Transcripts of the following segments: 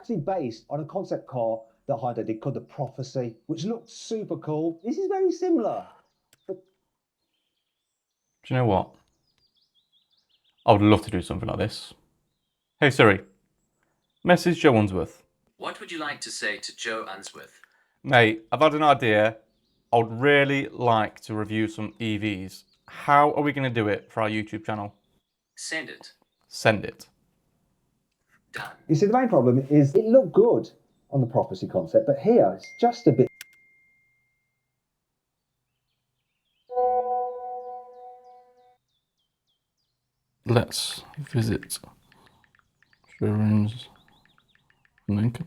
actually based on a concept car that Hyundai did called the Prophecy, which looked super cool. This is very similar. Do you know what? I would love to do something like this. Hey Siri, message Joe Unsworth. What would you like to say to Joe Unsworth? Mate, I've had an idea. I would really like to review some EVs. How are we going to do it for our YouTube channel? Send it. Send it. Done. You see, the main problem is it looked good on the Prophecy concept, but here it's just a bit. Let's visit showrooms in Lincoln.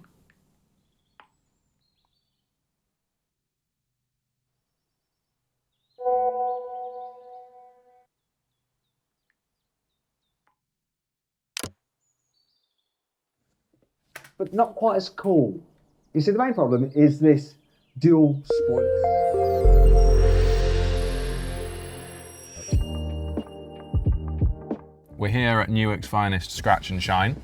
But not quite as cool. You see, the main problem is this dual spoiler. We're here at Newark's finest Scratch and Shine.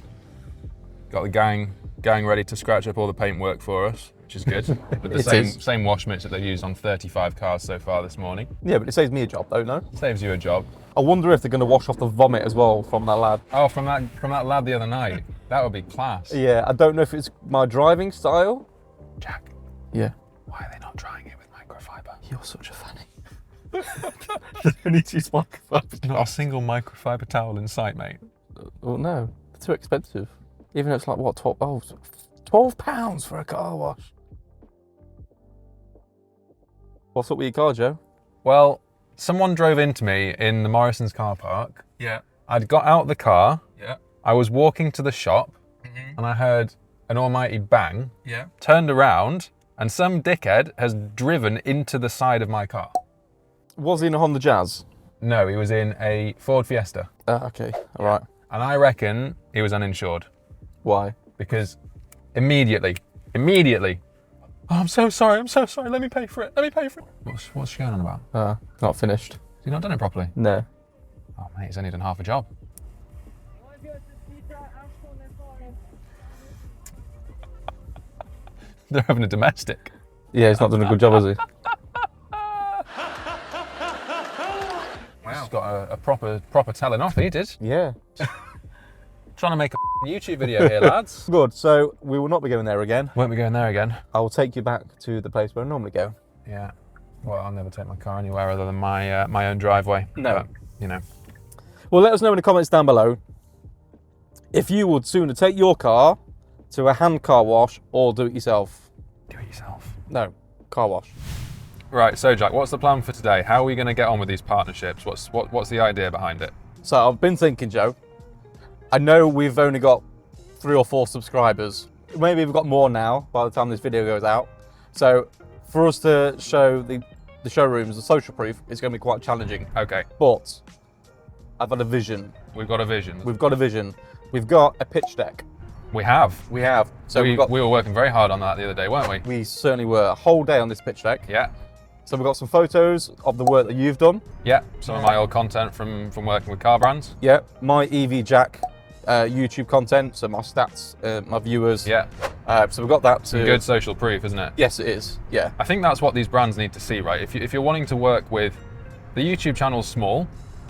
Got the gang ready to scratch up all the paintwork for us, which is good. With the same wash mitts that they've used on 35 cars so far this morning. Yeah, but it saves me a job though, no? Saves you a job. I wonder if they're going to wash off the vomit as well from that lad. Oh, from that lad the other night. That would be class. Yeah, I don't know if it's my driving style. Jack, Yeah. why are they not trying it with microfiber? You're such a fanny. They need to use microfiber. Not a single microfiber towel in sight, mate. Well, no, they're too expensive. Even though it's like, what, £12 for a car wash. What's up with your car, Joe? Well, someone drove into me in the Morrison's car park. Yeah. I'd got out the car. Yeah. I was walking to the shop and I heard an almighty bang. Yeah. Turned around and some dickhead has driven into the side of my car. Was he in a Honda Jazz? No, he was in a Ford Fiesta. Okay, all right. And I reckon he was uninsured Why? because immediately, oh, I'm so sorry, let me pay for it. What's she going on about? Not finished. Have you not done it properly? No. Oh mate, he's only done half a job. They're having a domestic. Yeah, he's not done a good job, has he? He's got a proper telling off, he did. Yeah. Trying to make a YouTube video here, lads. Good, so we will not be going there again. Won't be going there again. I will take you back to the place where I normally go. Yeah. Well, I'll never take my car anywhere other than my own driveway. No. But, you know. Well, let us know in the comments down below if you would sooner take your car to a hand car wash or do it yourself. Do it yourself. No, car wash. Right, so Jack, what's the plan for today? How are we going to get on with these partnerships? What's the idea behind it? So I've been thinking, Joe, I know we've only got 3 or 4 subscribers. Maybe we've got more now by the time this video goes out. So for us to show the showrooms, the social proof, is going to be quite challenging. Okay. But I've had a vision. We've got a vision. We've got a vision. We've got a pitch deck. We have. We have. So we we were working very hard on that the other day, weren't we? We certainly were. A whole day on this pitch deck. Yeah. So we've got some photos of the work that you've done. Yeah. Some of my old content from working with car brands. Yeah. My EV Jack YouTube content, so my stats, my viewers. Yeah. So we've got that too. Good social proof, isn't it? Yes, it is. Yeah. I think that's what these brands need to see, right? If you're wanting to work with, the YouTube channel's small,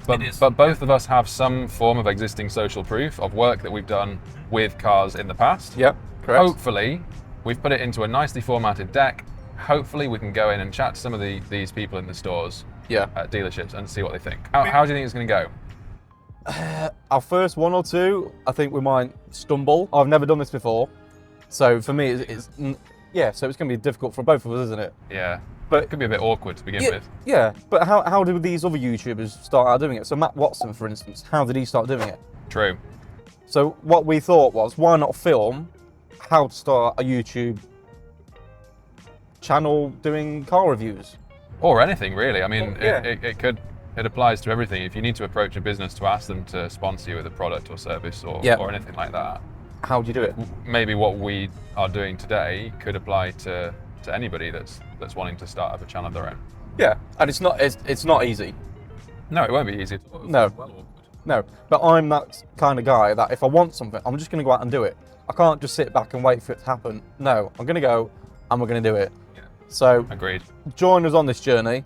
but both of us have some form of existing social proof of work that we've done with cars in the past. Yep. Correct. Hopefully, we've put it into a nicely formatted deck. Hopefully, we can go in and chat to some of these people in the stores, at dealerships, and see what they think. How do you think it's going to go? Our first 1 or 2, I think we might stumble. I've never done this before, so for me, it's so it's going to be difficult for both of us, isn't it? Yeah, but it could be a bit awkward to begin with. Yeah, but how did these other YouTubers start out doing it? So Matt Watson, for instance, how did he start doing it? True. So what we thought was, why not film how to start a YouTube channel doing car reviews? Or anything, really. I mean, Yeah. it applies to everything. If you need to approach a business to ask them to sponsor you with a product or service or anything like that, how do you do it? Maybe what we are doing today could apply to anybody that's wanting to start up a channel of their own. Yeah, and it's not easy. No, it won't be easy. No. No, but I'm that kind of guy that if I want something, I'm just going to go out and do it. I can't just sit back and wait for it to happen. No, I'm going to go and we're going to do it. Yeah. So Agreed. join us on this journey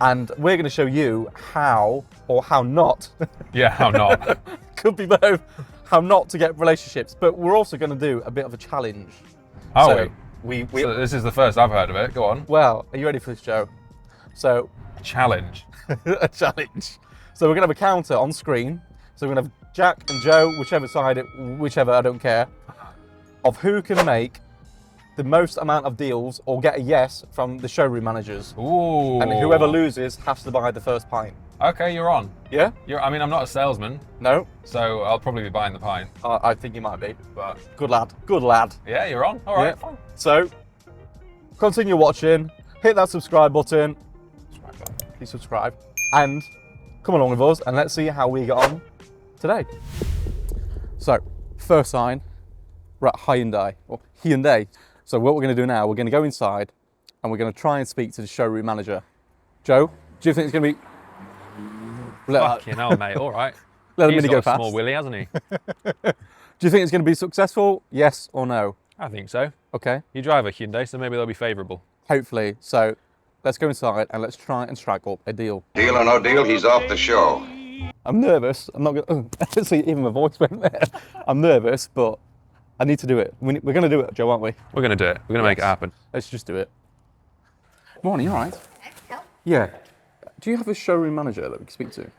and we're going to show you how, or how not, Yeah, how not? could be both, how not to get relationships. But we're also going to do a bit of a challenge. Are So we? we So this is the first I've heard of it. Go on. well, are you ready for this, Joe? So Challenge. a challenge. So we're gonna have a counter on screen. So we're gonna have Jack and Joe, whichever, I don't care, of who can make the most amount of deals or get a yes from the showroom managers. Ooh. And whoever loses has to buy the first pint. Okay, you're on. Yeah? I mean, I'm not a salesman, No? so I'll probably be buying the pint. I think you might be. But Good lad. Good lad. yeah, you're on. All right, Yeah. fine. So, continue watching. Hit that subscribe button. Please subscribe. And come along with us and let's see how we get on today. So, first sign, we're at Hyundai. So what we're going to do now, we're going to go inside and we're going to try and speak to the showroom manager. Joe, do you think it's going to be... Fucking hell, mate. All right. Let the He's mini got go a fast. small willy, hasn't he? Do you think it's going to be successful? Yes or no? I think so. Okay, You drive a Hyundai, so maybe they'll be favourable. hopefully. So let's go inside and let's try and strike up a deal. Deal or no deal, he's off the show. I'm nervous. I'm not going to... See, even my voice went there. I'm nervous, but I need to do it. We're going to do it, Joe, aren't we? We're going to do it. We're going to make it happen. Let's just do it. Morning, you all right? Help. Yeah. Do you have a showroom manager that we can speak to?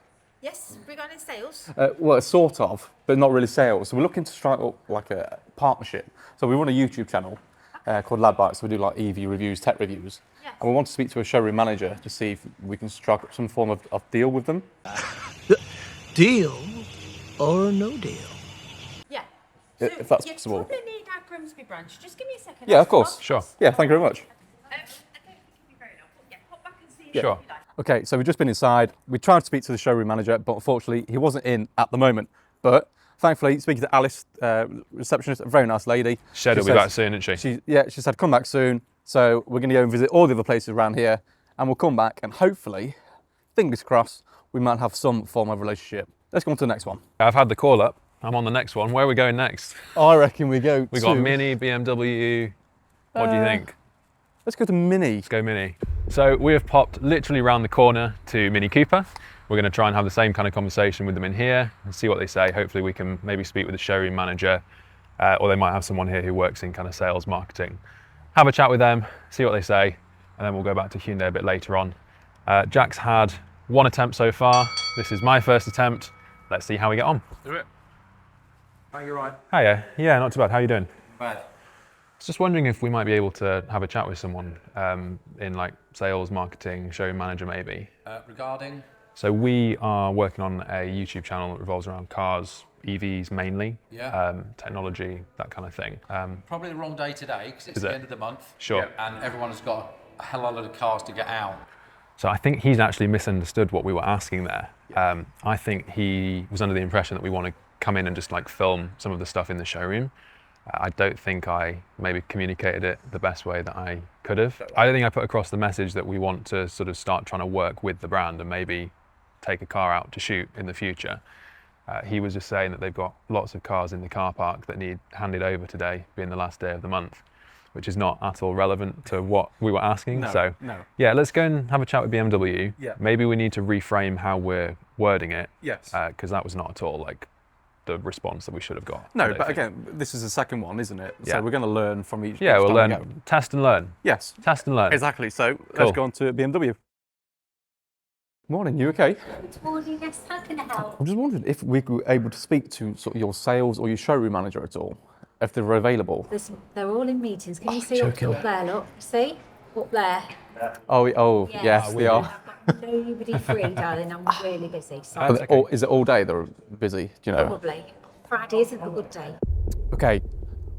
Yes, regarding sales. Well, sort of, but not really sales. So we're looking to strike up like a partnership. So we run a YouTube channel called Lad Bites. So we do like EV reviews, tech reviews. Yes. And we want to speak to a showroom manager to see if we can strike up some form of deal with them. Deal or no deal? Yeah. If that's you possible. probably need our Grimsby branch. Just give me a second. Yeah, I'll of course. pop. Sure. Yeah, thank you very much. I don't think it'll be very long. But yeah, pop back and see Sure. if you like. Okay, so we've just been inside. We tried to speak to the showroom manager, but unfortunately he wasn't in at the moment. But thankfully, speaking to Alice, receptionist, a very nice lady. Shed will She be says- back soon, isn't she? She said come back soon. So we're going to go and visit all the other places around here, and we'll come back and hopefully, fingers crossed, we might have some form of relationship. Let's go on to the next one. I've had the call up. I'm on the next one. Where are we going next? I reckon we go. We got Mini, BMW. What do you think? Let's go to Mini. Let's go Mini. So we have popped literally round the corner to Mini Cooper. We're going to try and have the same kind of conversation with them in here and see what they say. Hopefully we can maybe speak with the showroom manager, or they might have someone here who works in kind of sales marketing. Have a chat with them, see what they say, and then we'll go back to Hyundai a bit later on. Jack's had one attempt so far. This is my first attempt. Let's see how we get on. Do it. Are you right? Hiya. Yeah, not too bad. How are you doing? Bad. Just wondering if we might be able to have a chat with someone in like sales, marketing, showroom manager maybe. Regarding? So we are working on a YouTube channel that revolves around cars, EVs mainly, Yeah. technology, that kind of thing. Probably the wrong day today because it's Is the it? end of the month. Sure. And everyone has got a hell of a lot of cars to get out. So I think he's actually misunderstood what we were asking there. I think he was under the impression that we want to come in and just like film some of the stuff in the showroom. I don't think I maybe communicated it the best way that I could have. I don't think I put across the message that we want to sort of start trying to work with the brand and maybe take a car out to shoot in the future. He was just saying that they've got lots of cars in the car park that need handed over today, being the last day of the month, which is not at all relevant to what we were asking. No. Yeah, let's go and have a chat with BMW. Yeah. Maybe we need to reframe how we're wording it. Yes. Because that was not at all like the response that we should have got. I No, don't but think. again, this is the second one, isn't it? Yeah. So we're going to learn from each. Yeah, each we'll time we learn, go. test and learn. Yes. Test and learn. Exactly. So Cool. let's go on to BMW. Morning. You okay? Good morning, yes, how can I help? I'm just wondering if we were able to speak to sort of your sales or your showroom manager at all, if they're available. They're all in meetings. Can you see up there, look? See? Up there. Oh, yes, they are. I've got nobody free, darling. I'm really busy. So Are they all- is it all day they're busy? Do you know? probably. Friday isn't a good day. Okay,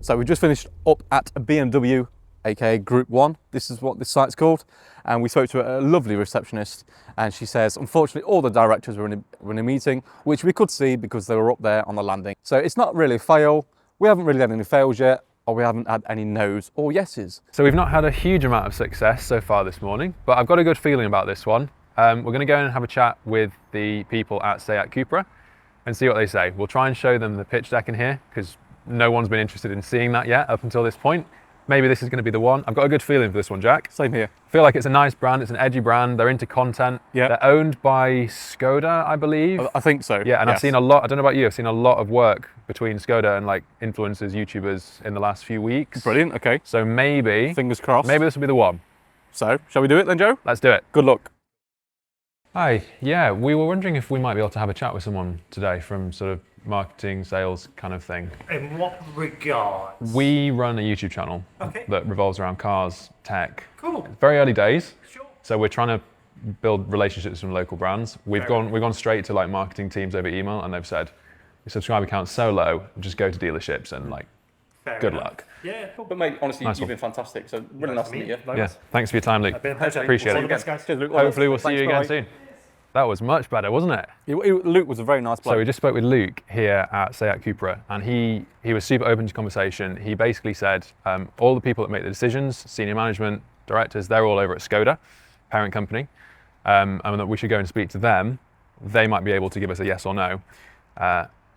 so we just finished up at a BMW, aka Group 1. This is what this site's called. And we spoke to a lovely receptionist, and she says, unfortunately, all the directors were in a meeting, which we could see because they were up there on the landing. So it's not really a fail. We haven't really had any fails yet, or we haven't had any no's or yeses. So we've not had a huge amount of success so far this morning, but I've got a good feeling about this one. We're going to go and have a chat with the people at Seat Cupra and see what they say. We'll try and show them the pitch deck in here because no one's been interested in seeing that yet up until this point. Maybe this is going to be the one. I've got a good feeling for this one, Jack. Same here. I feel like it's a nice brand. It's an edgy brand. They're into content. Yeah. They're owned by Skoda, I believe. I think so. Yeah, and I've yes. seen a lot. I don't know about you. I've seen a lot of work between Skoda and like influencers, YouTubers in the last few weeks. Brilliant. Okay. So maybe, Fingers crossed. maybe this will be the one. So, shall we do it then, Joe? Let's do it. Good luck. Hi. Yeah, we were wondering if we might be able to have a chat with someone today from sort of marketing, sales kind of thing. In what regards? We run a YouTube channel Okay. that revolves around cars, tech. Cool. Very early days. Sure. So we're trying to build relationships from local brands. We've gone straight to like marketing teams over email, and they've said your subscriber count's so low, just go to dealerships and like good luck. Yeah, cool. But mate, honestly, Nice you've one. been fantastic. So really nice to meet you. Yeah. Thanks for your time, Luke. Been a pleasure. Appreciate All it. the best, guys. Cheers, Luke. Hopefully we'll see Thanks, you again bye. soon. That was much better, wasn't it? Luke was a very nice bloke. So we just spoke with Luke here at Seat Cupra, and he was super open to conversation. He basically said all the people that make the decisions, senior management, directors, they're all over at Skoda, parent company, and that we should go and speak to them. They might be able to give us a yes or no.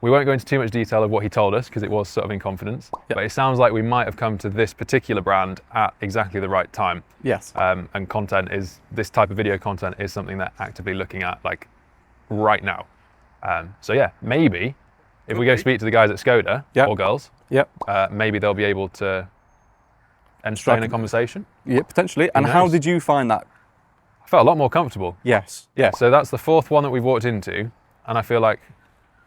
We won't go into too much detail of what he told us because it was sort of in confidence, Yep. but it sounds like we might have come to this particular brand at exactly the right time. Yes. And content is, this type of video content is something they're actively looking at like right now. So yeah, maybe if we go speak to the guys at Skoda, Yep. or girls, Yep. maybe they'll be able to entertain a conversation. Yeah, potentially. And how knows? did you find that? I felt a lot more comfortable. Yes. Yes. So that's the fourth one that we've walked into, and I feel like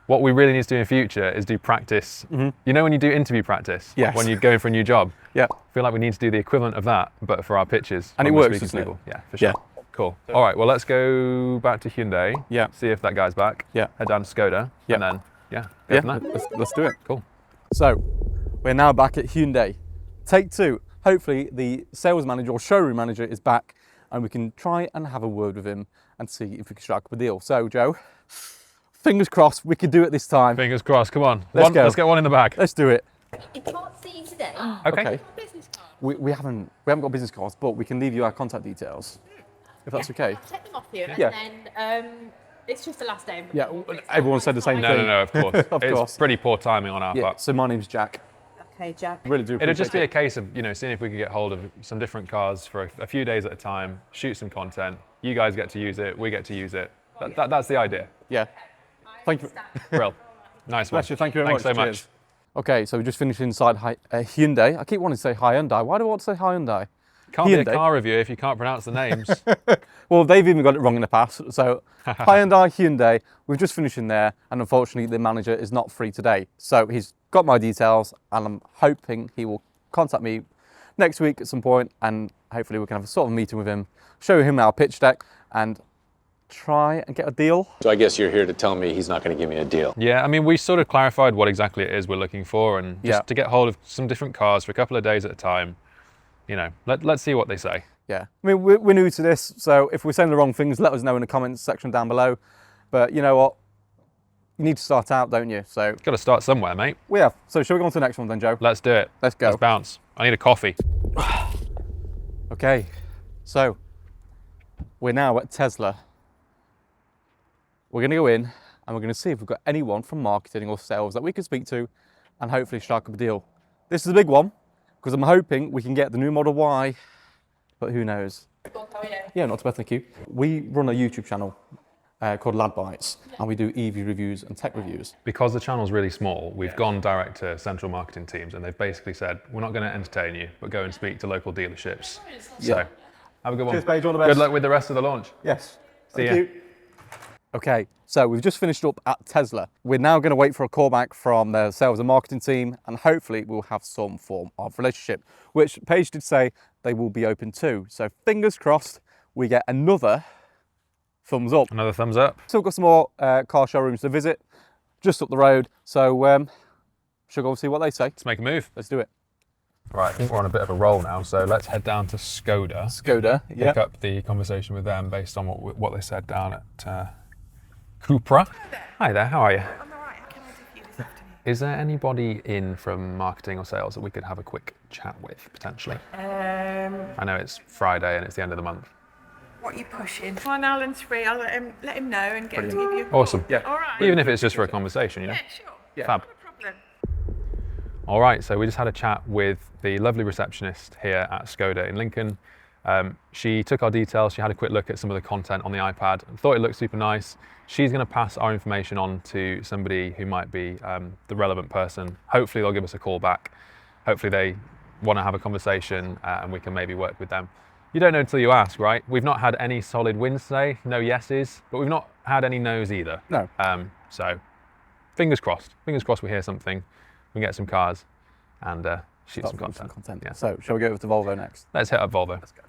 what we really need to do in future is do practice. You know when you do interview practice? Yes. When you're going for a new job? Yeah. I feel like we need to do the equivalent of that, but for our pitches. And it when we're works, speaking to doesn't it? people. Yeah, for sure. Yeah. Cool. All right, well, let's go back to Hyundai. Yeah. See if that guy's back. Yeah. Head down to Skoda. Yeah. And then, yeah, go Yeah. from there. Let's do it. Cool. So, we're now back at Hyundai. Take two. Hopefully, the sales manager or showroom manager is back, and we can try and have a word with him and see if we can strike up a deal. So, Joe, fingers crossed we could do it this time. Fingers crossed. Come on. Let's go. Let's get one in the bag. Let's do it. I can't see you today. Okay. Business card. We haven't got business cards, but we can leave you our contact details, if that's okay. I'll take them off you, Yeah. and then it's just the last day. Yeah, everyone said the same No, thing. no, of course. Of it's course. pretty poor timing on our Yeah, part. so my name's Jack. Okay, Jack. Really do It'll just be a appreciate case of, seeing if we can get hold of some different cars for a few days at a time, shoot some content. You guys get to use it, we get to use it. That's the idea. Yeah. Thank you. Brill. Nice one. Bless you. Thank you very Thanks much. so Cheers. much. Okay, so we just finished inside Hyundai. I keep wanting to say Hyundai. Why do I want to say Hyundai? Can't be a Hyundai. car review if you can't pronounce the names. Well, they've even got it wrong in the past. So Hyundai, we've just finished in there, and unfortunately the manager is not free today. So he's got my details, and I'm hoping he will contact me next week at some point, and hopefully we can have a sort of meeting with him, show him our pitch deck, and try and get a deal. So I guess you're here to tell me he's not going to give me a deal. Yeah, I mean, we sort of clarified what exactly it is we're looking for, and just Yeah. to get hold of some different cars for a couple of days at a time. Let's see what they say. Yeah, I mean, we're new to this, so if we're saying the wrong things, let us know in the comments section down below. But you know what? You need to start out, don't you? So Got to start somewhere, mate. we have. So shall we go on to the next one then, Joe? Let's do it. Let's go. Let's bounce. I need a coffee. Okay, so we're now at Tesla. We're going to go in and we're going to see if we've got anyone from marketing or sales that we can speak to and hopefully strike up a deal. This is a big one because I'm hoping we can get the new Model Y, but who knows? Yeah, not too bad, thank you. We run a YouTube channel called Lad Bites, and we do EV reviews and tech reviews. Because the channel's really small, we've gone direct to central marketing teams, and they've basically said, we're not going to entertain you, but go and speak to local dealerships. So, Yeah. have a good one. Cheers, Paige, all the best. Good luck with the rest of the launch. Yes. See Thank ya. you. Okay, so we've just finished up at Tesla. We're now going to wait for a call back from the sales and marketing team, and hopefully we'll have some form of relationship, which Paige did say they will be open to. So fingers crossed we get another thumbs up. Another thumbs up. Still got some more car showrooms to visit, just up the road. So should go and see what they say. Let's make a move. Let's do it. Right, I think we're on a bit of a roll now, so let's head down to Skoda. Skoda, yeah. Pick up the conversation with them based on what they said down at Cupra. Hi there, how are you? I'm all right. How can I do for you this afternoon? Is there anybody in from marketing or sales that we could have a quick chat with, potentially? I know it's Friday and it's the end of the month. What are you pushing? Come on, Alan's free. I'll let him know and get him to give you a call. Awesome. Yeah. All right. Even if it's just for a conversation, Yeah, sure. Fab. Not a problem. All right, so we just had a chat with the lovely receptionist here at Skoda in Lincoln. She took our details, she had a quick look at some of the content on the iPad and thought it looked super nice. She's going to pass our information on to somebody who might be the relevant person. Hopefully they'll give us a call back. Hopefully they want to have a conversation and we can maybe work with them. You don't know until you ask, right? We've not had any solid wins today, no yeses, but we've not had any no's either. No. So fingers crossed we hear something, we can get some cars and shoot some content. Yeah. So, shall we go over to Volvo next? Let's hit up Volvo. Let's go.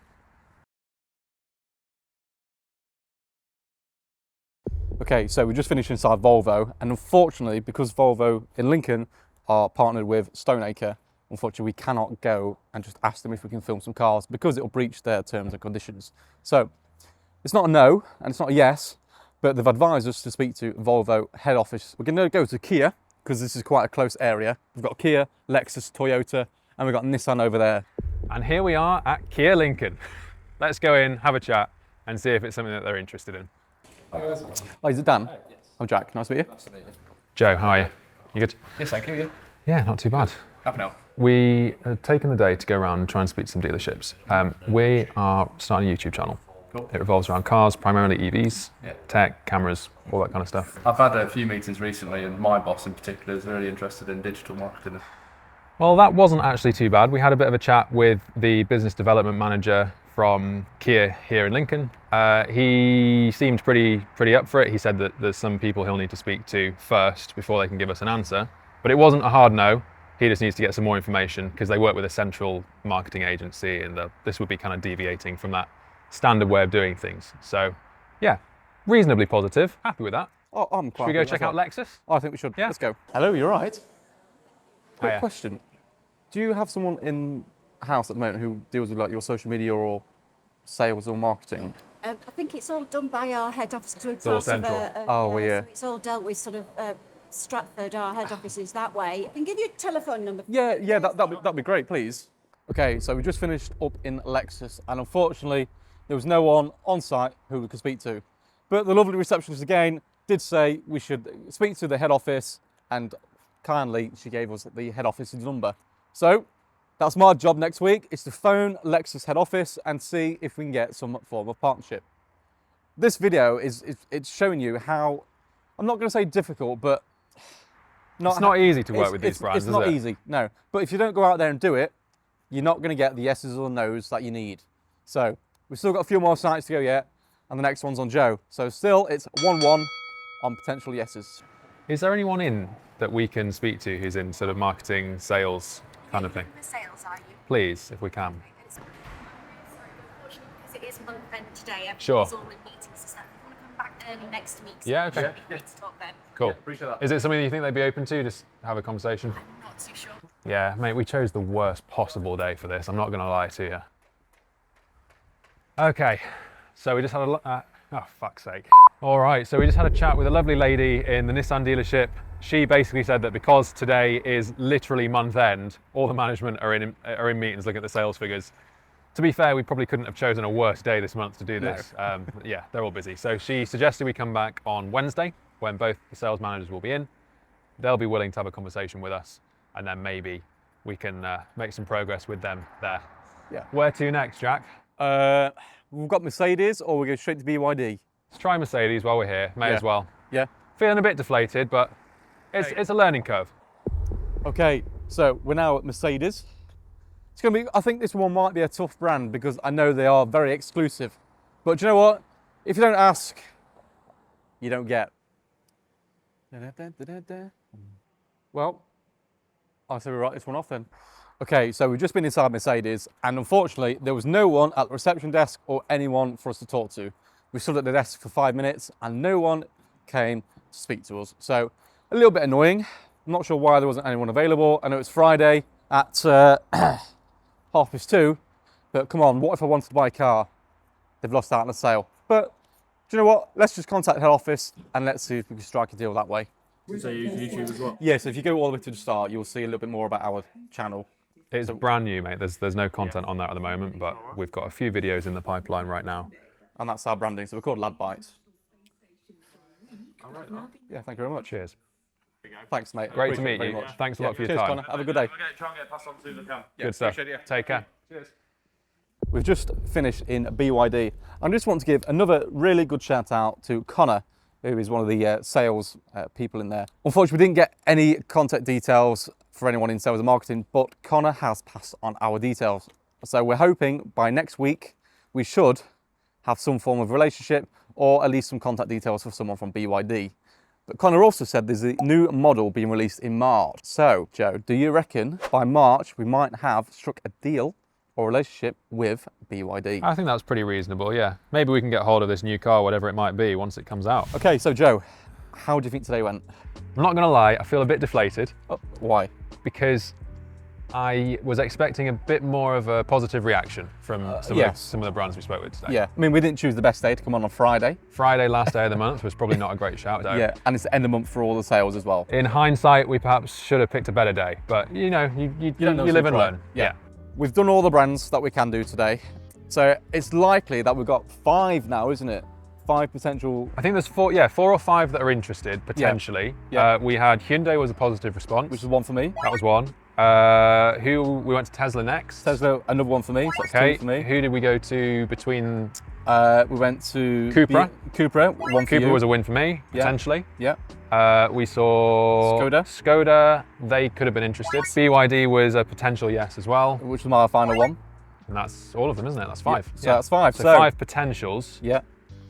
Okay, so we just finished inside Volvo, and unfortunately, because Volvo in Lincoln are partnered with Stoneacre, unfortunately we cannot go and just ask them if we can film some cars because it will breach their terms and conditions. So it's not a no and it's not a yes, but they've advised us to speak to Volvo head office. We're going to go to Kia because this is quite a close area. We've got Kia, Lexus, Toyota, and we've got Nissan over there. And here we are at Kia Lincoln. Let's go in, have a chat, and see if it's something that they're interested in. Oh, is it Dan? Yes. I'm Jack. Nice to meet you. Nice to meet you. Joe, how are you? You good? Yes, thank you. Yeah. Yeah, not too bad. Half an hour. We have taken the day to go around and try and speak to some dealerships. We are starting a YouTube channel. Cool. It revolves around cars, primarily EVs, Yeah. tech, cameras, all that kind of stuff. I've had a few meetings recently, and my boss in particular is really interested in digital marketing. Well, that wasn't actually too bad. We had a bit of a chat with the business development manager from Kia here in Lincoln. He seemed pretty up for it. He said that there's some people he'll need to speak to first before they can give us an answer. But it wasn't a hard no. He just needs to get some more information because they work with a central marketing agency, and this would be kind of deviating from that standard way of doing things. So, yeah, reasonably positive. Happy with that. Oh, I'm quite Should we go happy check with out that. Lexus? Oh, I think we should. Yeah. Let's go. Hello, you're right. Quick Hiya. question. Do you have someone in house at the moment who deals with like your social media or sales or marketing? I think it's all done by our head office. It's all central. Oh, yeah. So it's all dealt with sort of Stratford, our head office is that way. I can give you a telephone number. Yeah, that'd be great, please. Okay, so we just finished up in Lexus, and unfortunately, there was no one on site who we could speak to. But the lovely receptionist again did say we should speak to the head office, and kindly she gave us the head office's number. So that's my job next week, is to phone Lexus head office and see if we can get some form of partnership. This video it's showing you how, I'm not going to say difficult, but It's not easy to work with these brands, It's not is it? easy, no. But if you don't go out there and do it, you're not going to get the yeses or nos that you need. So we've still got a few more sites to go yet, and the next one's on Joe. So still, it's 1-1 on potential yeses. Is there anyone in that we can speak to who's in sort of marketing, sales kind of thing? Sales, are you? Please, if we can. Because it is month end today. Sure. Everybody's all in meetings. So if you want to come back early next week. So Yeah, okay. let's talk then. Cool. Appreciate that. Is it something you think they'd be open to? Just have a conversation? I'm not too sure. Yeah, mate, we chose the worst possible day for this. I'm not going to lie to you. Okay, so we just had a oh, fuck's sake. All right, so we just had a chat with a lovely lady in the Nissan dealership. She basically said that because today is literally month end, all the management are in meetings looking at the sales figures. To be fair, we probably couldn't have chosen a worse day this month to do this. No. Yeah, they're all busy. So she suggested we come back on Wednesday when both the sales managers will be in. They'll be willing to have a conversation with us, and then maybe we can make some progress with them there. Yeah. Where to next, Jack? We've got Mercedes, or we go straight to BYD. Let's try Mercedes while we're here. May as well. Yeah. Feeling a bit deflated, but it's a learning curve. Okay, so we're now at Mercedes. It's going to be, I think this one might be a tough brand because I know they are very exclusive. But do you know what? If you don't ask, you don't get. Well, I say we write this one off then. Okay, so we've just been inside Mercedes, and unfortunately, there was no one at the reception desk or anyone for us to talk to. We stood at the desk for 5 minutes, and no one came to speak to us. So, a little bit annoying. I'm not sure why there wasn't anyone available. I know it's Friday at 2:30, but come on, what if I wanted to buy a car? They've lost out on a sale. But, do you know what? Let's just contact head office, and let's see if we can strike a deal that way. So you use YouTube as well? Yes, if you go all the way to the start, you'll see a little bit more about our channel. It's brand new, mate. There's no content on that at the moment, but we've got a few videos in the pipeline right now. And that's our branding. So we're called Lad Bites. All right. Yeah, thank you very much. Cheers. Thanks, mate. Great to Appreciate it meet very you. much. Thanks a lot for your Cheers, time. Connor. Have a good day. Okay, try and get passed on to the cam. Good stuff. Take care. Cheers. We've just finished in BYD. I just want to give another really good shout out to Connor, who is one of the sales people in there. Unfortunately, we didn't get any contact details for anyone in sales and marketing, but Connor has passed on our details. So we're hoping by next week, we should have some form of relationship or at least some contact details for someone from BYD. But Connor also said there's a new model being released in March. So, Joe, do you reckon by March we might have struck a deal or relationship with BYD? I think that's pretty reasonable, yeah. Maybe we can get hold of this new car, whatever it might be, once it comes out. Okay, so Joe, how do you think today went? I'm not gonna lie, I feel a bit deflated. Oh, why? Because I was expecting a bit more of a positive reaction from some of the brands we spoke with today. Yeah, I mean, we didn't choose the best day to come on Friday. Friday, last day of the month, was probably not a great shout out. Yeah, and it's the end of the month for all the sales as well. In hindsight, we perhaps should have picked a better day, but you know, you live and learn. Yeah. We've done all the brands that we can do today. So it's likely that we've got 5 now, isn't it? 5 potential. I think there's 4 or 5 that are interested, potentially. Yeah. We had Hyundai was a positive response. Which is one for me. That was one. We went to Tesla next. Tesla, another one for me. So that's Okay. 2 for me. Who did we go to between? We went to Cupra. Cupra, one for you. Cupra was a win for me, Yeah. potentially. Yeah. We saw Skoda, they could have been interested. BYD was a potential yes as well. Which was my final one. And that's all of them, isn't it? That's 5. Yeah, so that's 5. So 5 potentials. Yeah.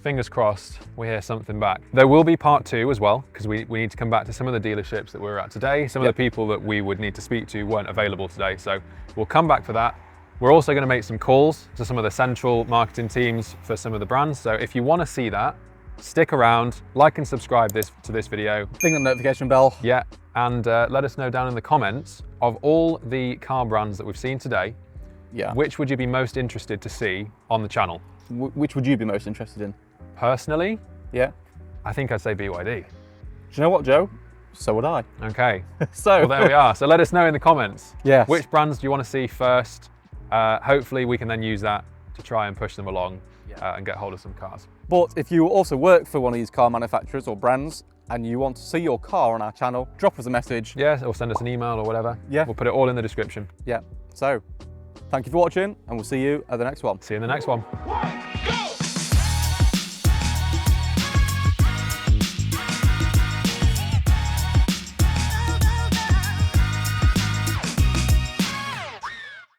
Fingers crossed we hear something back. There will be part 2 as well, because we need to come back to some of the dealerships that we were at today. Some of the people that we would need to speak to weren't available today. So we'll come back for that. We're also going to make some calls to some of the central marketing teams for some of the brands. So if you want to see that, stick around, like and subscribe to this video. Ding the notification bell. Yeah, and let us know down in the comments of all the car brands that we've seen today. Yeah. Which would you be most interested to see on the channel? Which would you be most interested in? Personally, yeah, I think I'd say BYD. Do you know what, Joe? So would I. Okay. So well, there we are. So let us know in the comments. Yes. Which brands do you want to see first? Hopefully we can then use that to try and push them along and get hold of some cars. But if you also work for one of these car manufacturers or brands and you want to see your car on our channel, drop us a message. Yeah, or send us an email or whatever. Yeah. We'll put it all in the description. Yeah. So thank you for watching and we'll see you at the next one. See you in the next one. 1, go!